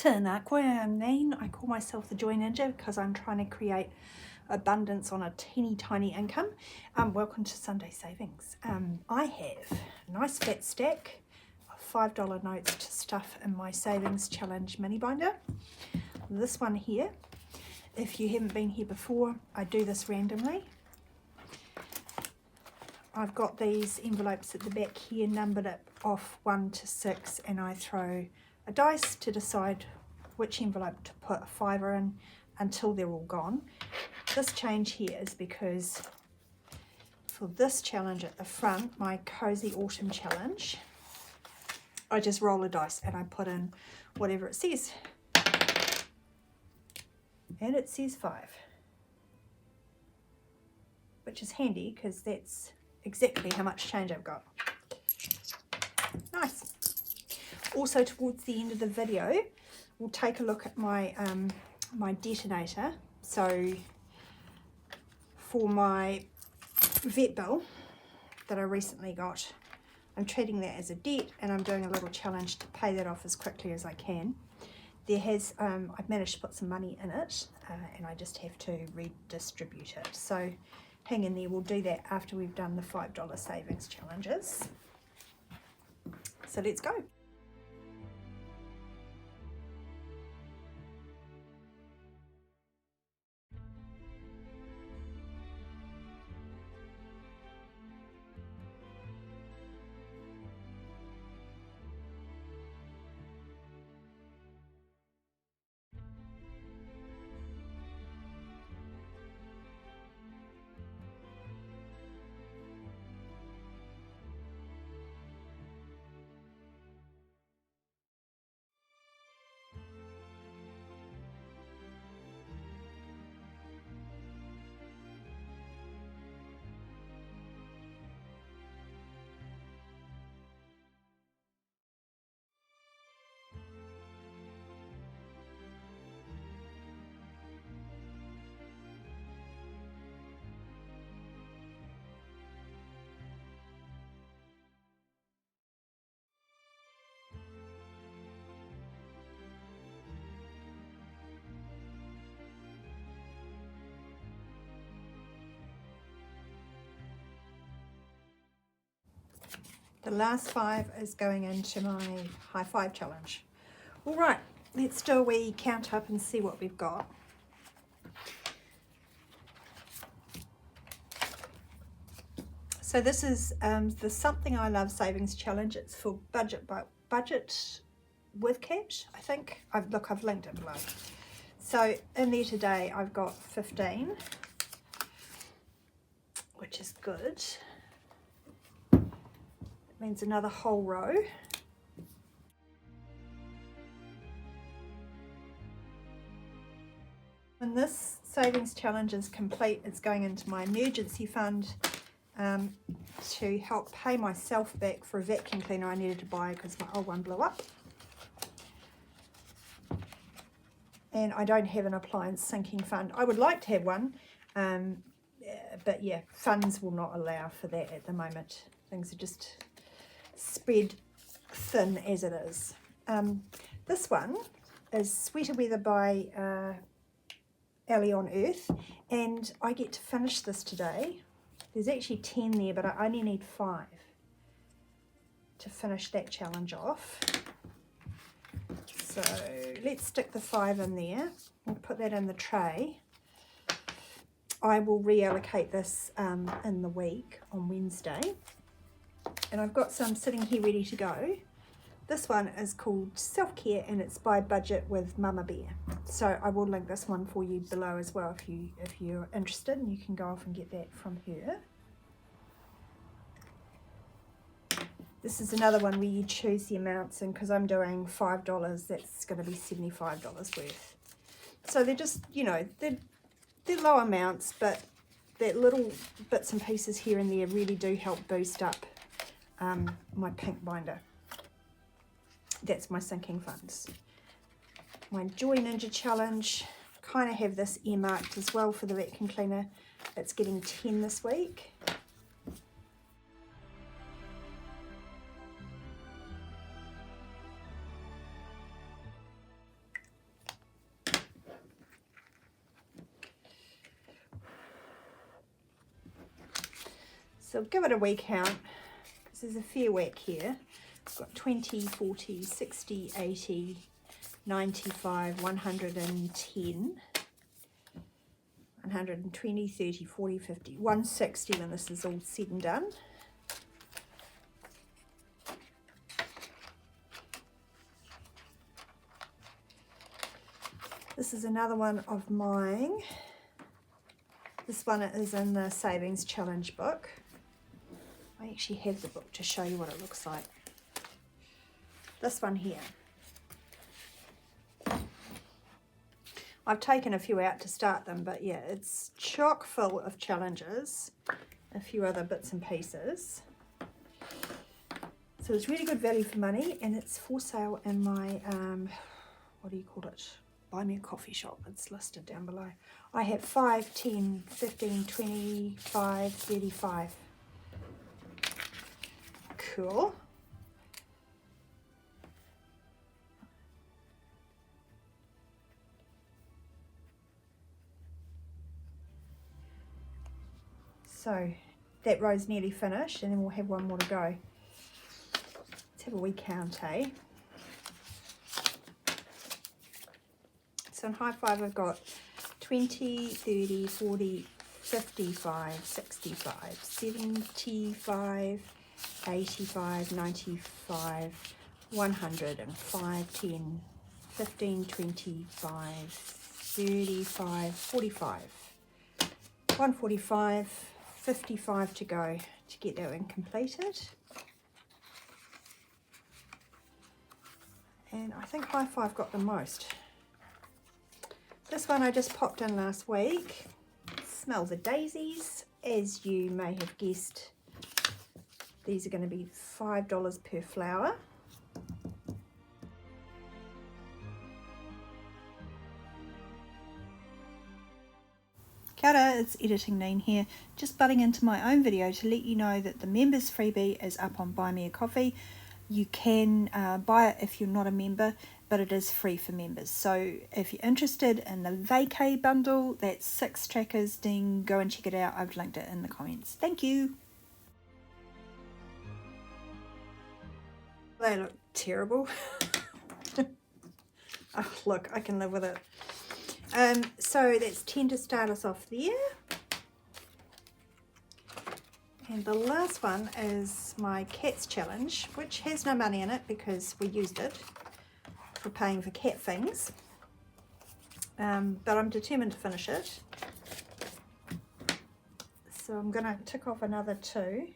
Tēnā koe Neen. I call myself the Joy Ninja because I'm trying to create abundance on a teeny tiny income. Welcome to Sunday Savings. I have a nice fat stack of $5 notes to stuff in my Savings Challenge mini binder. This one here, if you haven't been here before, I do this randomly. I've got these envelopes at the back here numbered up off 1 to 6, and I throw a dice to decide which envelope to put a fiver in until they're all gone. This change here is because for this challenge at the front, my Cozy Autumn Challenge, I just roll a dice and I put in whatever it says. And it says 5, which is handy because that's exactly how much change I've got. Nice. Also, towards the end of the video, we'll take a look at my my detonator. So for my vet bill that I recently got, I'm treating that as a debt, and I'm doing a little challenge to pay that off as quickly as I can. There has I've managed to put some money in it, and I just have to redistribute it. So hang in there. We'll do that after we've done the $5 savings challenges. So let's go. The last 5 is going into my high 5 challenge. All right, let's do a wee count up and see what we've got. So this is the Something I Love Savings Challenge. It's for budget with cash, I think. I've linked it below. So in there today, I've got 15, which is good. Means another whole row. When this savings challenge is complete, it's going into my emergency fund to help pay myself back for a vacuum cleaner I needed to buy because my old one blew up. And I don't have an appliance sinking fund. I would like to have one, but yeah, funds will not allow for that at the moment. Things are just spread thin as it is. This one is Sweater Weather by Ellie on Earth, and I get to finish this today. There's actually 10 there, but I only need 5 to finish that challenge off. So let's stick the 5 in there. We'll put that in the tray. I will reallocate this in the week on Wednesday. And I've got some sitting here ready to go. This one is called Self-Care, and it's by Budget with Mama Bear. So I will link this one for you below as well if you're interested, and you can go off and get that from her. This is another one where you choose the amounts, and because I'm doing $5, that's going to be $75 worth. So they're just, you know, they're low amounts, but that little bits and pieces here and there really do help boost up my pink binder. That's my sinking funds. My Joy Ninja Challenge, kind of have this earmarked as well for the vacuum cleaner. It's getting 10 this week. So I'll give it a wee count, because there's a fair whack here. I've got 20, 40, 60, 80, 95, 110, 120, 30, 40, 50, 160 when this is all said and done. This is another one of mine. This one is in the Savings Challenge book. I actually have the book to show you what it looks like. This one here. I've taken a few out to start them, but yeah, it's chock full of challenges, a few other bits and pieces. So it's really good value for money, and it's for sale in my, what do you call it? Buy Me a Coffee shop. It's listed down below. I have 5, 10, 15, 25, 35. Cool. So that row's nearly finished, and then we'll have one more to go. Let's have a wee count, eh? So in high five I've got 20, 30, 40, 55, 65, 75, 85, 95, 105, 10, 15, 25, 35, 45, 145, 55 to go to get that one completed. And I think high five got the most. This one I just popped in last week. Smells of daisies. As you may have guessed, these are going to be $5 per flower. Kia ora, it's Editing Neen here, just butting into my own video to let you know that the members freebie is up on Buy Me a Coffee. You can buy it if you're not a member, but it is free for members. So if you're interested in the vacay bundle, that's 6 trackers, then go and check it out. I've linked it in the comments. Thank you. They look terrible. Oh, look, I can live with it. So that's 10 to start us off there. And the last one is my cats challenge, which has no money in it because we used it for paying for cat things. But I'm determined to finish it. So I'm going to tick off another 2.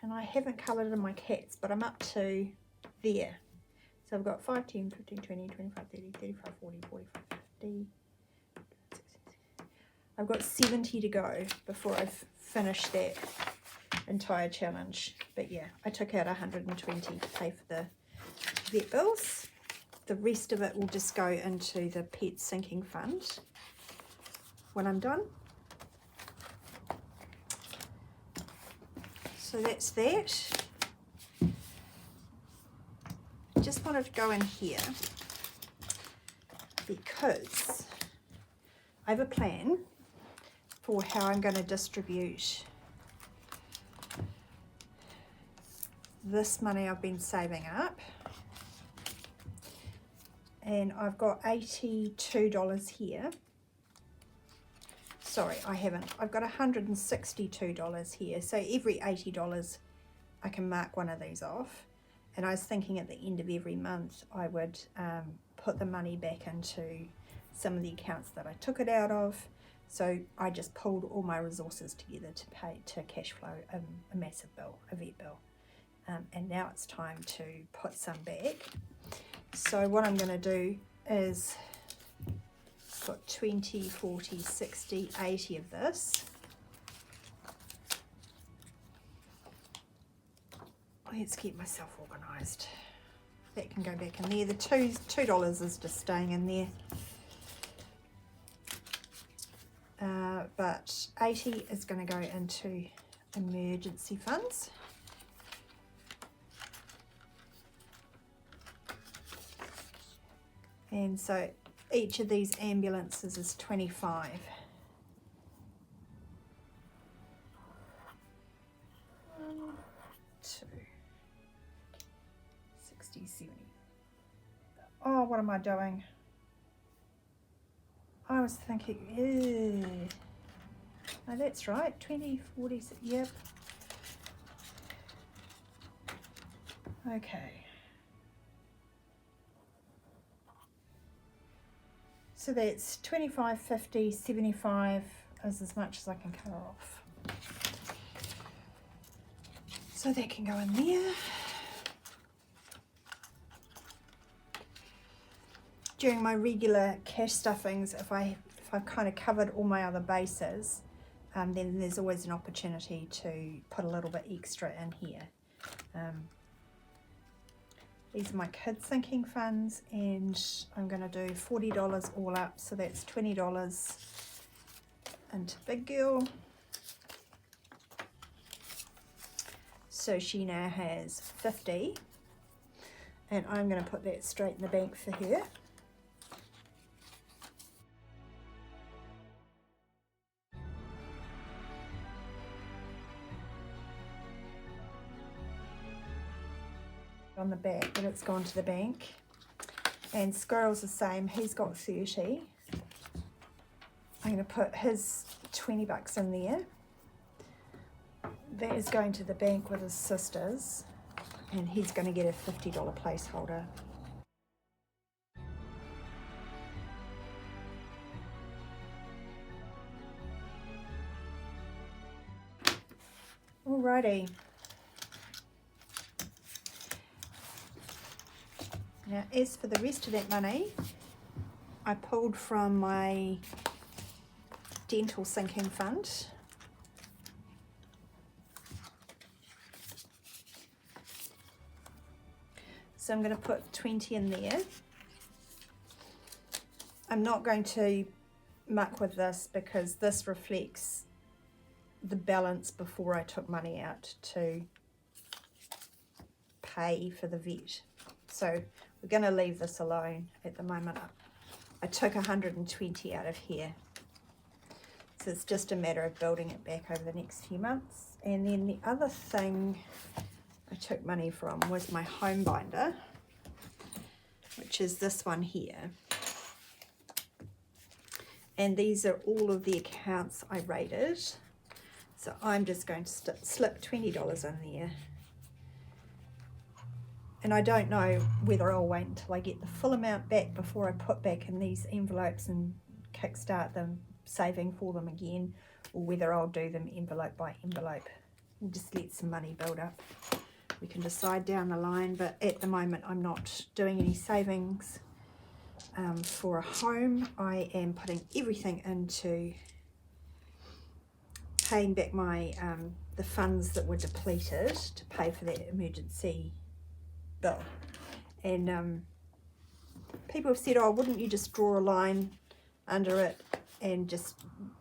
And I haven't coloured in my cats, but I'm up to there. So I've got 5, 10, 15, 20, 25, 30, 35, 40, 45, 50. I've got 70 to go before I've finished that entire challenge. But yeah, I took out 120 to pay for the vet bills. The rest of it will just go into the pet sinking fund when I'm done. So that's that. Just wanted to go in here because I have a plan for how I'm going to distribute this money I've been saving up. And I've got $82 here. Sorry, I haven't. I've got $162 here. So every $80 I can mark one of these off. And I was thinking at the end of every month I would put the money back into some of the accounts that I took it out of. So I just pulled all my resources together to cash flow a massive bill, a vet bill. And now it's time to put some back. So what I'm going to do is got 20, 40, 60, 80 of this. Let's get myself organised. That can go back in there. The $2 is just staying in there. But 80 is going to go into emergency funds. And so each of these ambulances is 25. 70. Oh, what am I doing? I was thinking, ew. Oh, that's right, 20, 40, yep. Okay. So that's 25, 50, 75 is as much as I can cut off. So that can go in there. During my regular cash stuffings, if I've kind of covered all my other bases, then there's always an opportunity to put a little bit extra in here. These are my kids sinking funds, and I'm going to do $40 all up, so that's $20 into Big Girl. So she now has 50, and I'm going to put that straight in the bank for her. On the back, but it's gone to the bank. And Squirrel's the same, he's got 30. I'm going to put his 20 bucks in there. That is going to the bank with his sisters, and he's going to get a $50 placeholder. Alrighty. Now, as for the rest of that money, I pulled from my dental sinking fund. So I'm going to put 20 in there. I'm not going to muck with this because this reflects the balance before I took money out to pay for the vet. So we're going to leave this alone at the moment. I took 120 out of here. So it's just a matter of building it back over the next few months. And then the other thing I took money from was my home binder, which is this one here. And these are all of the accounts I rated. So I'm just going to slip $20 in there. And I don't know whether I'll wait until I get the full amount back before I put back in these envelopes and kickstart them, saving for them again, or whether I'll do them envelope by envelope and just let some money build up. We can decide down the line, but at the moment I'm not doing any savings for a home. I am putting everything into paying back my the funds that were depleted to pay for that emergency bill. And people have said, oh, wouldn't you just draw a line under it and just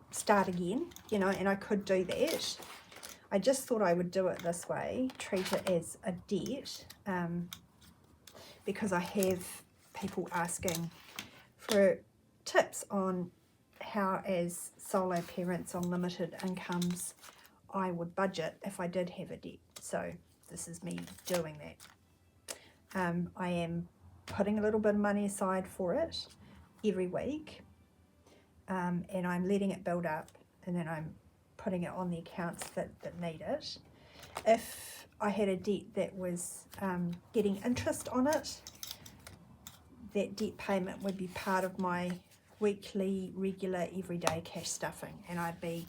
start again, you know? And I could do that. I just thought I would do it this way, treat it as a debt, because I have people asking for tips on how, as solo parents on limited incomes, I would budget if I did have a debt. So this is me doing that. I am putting a little bit of money aside for it every week, and I'm letting it build up, and then I'm putting it on the accounts that need it. If I had a debt that was getting interest on it, that debt payment would be part of my weekly, regular, everyday cash stuffing, and I'd be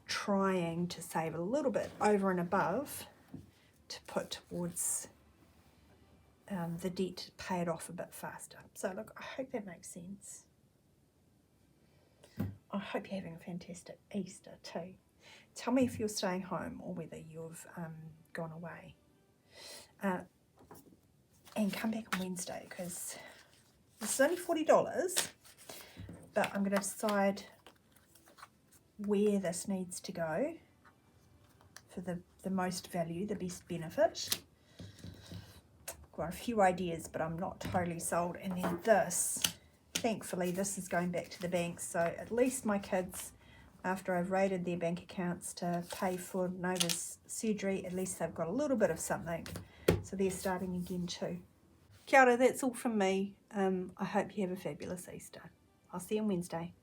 trying to save a little bit over and above to put towards the debt to pay it off a bit faster. So look, I hope that makes sense. I hope you're having a fantastic Easter too. Tell me if you're staying home or whether you've gone away. And come back on Wednesday, because this is only $40, but I'm going to decide where this needs to go for the most value, the best benefit. Got a few ideas, but I'm not totally sold. And then this, thankfully, this is going back to the bank, so at least my kids, after I've raided their bank accounts to pay for Nova's surgery, at least they've got a little bit of something, so they're starting again too. Kia ora, that's all from me. I hope you have a fabulous Easter. I'll see you on Wednesday.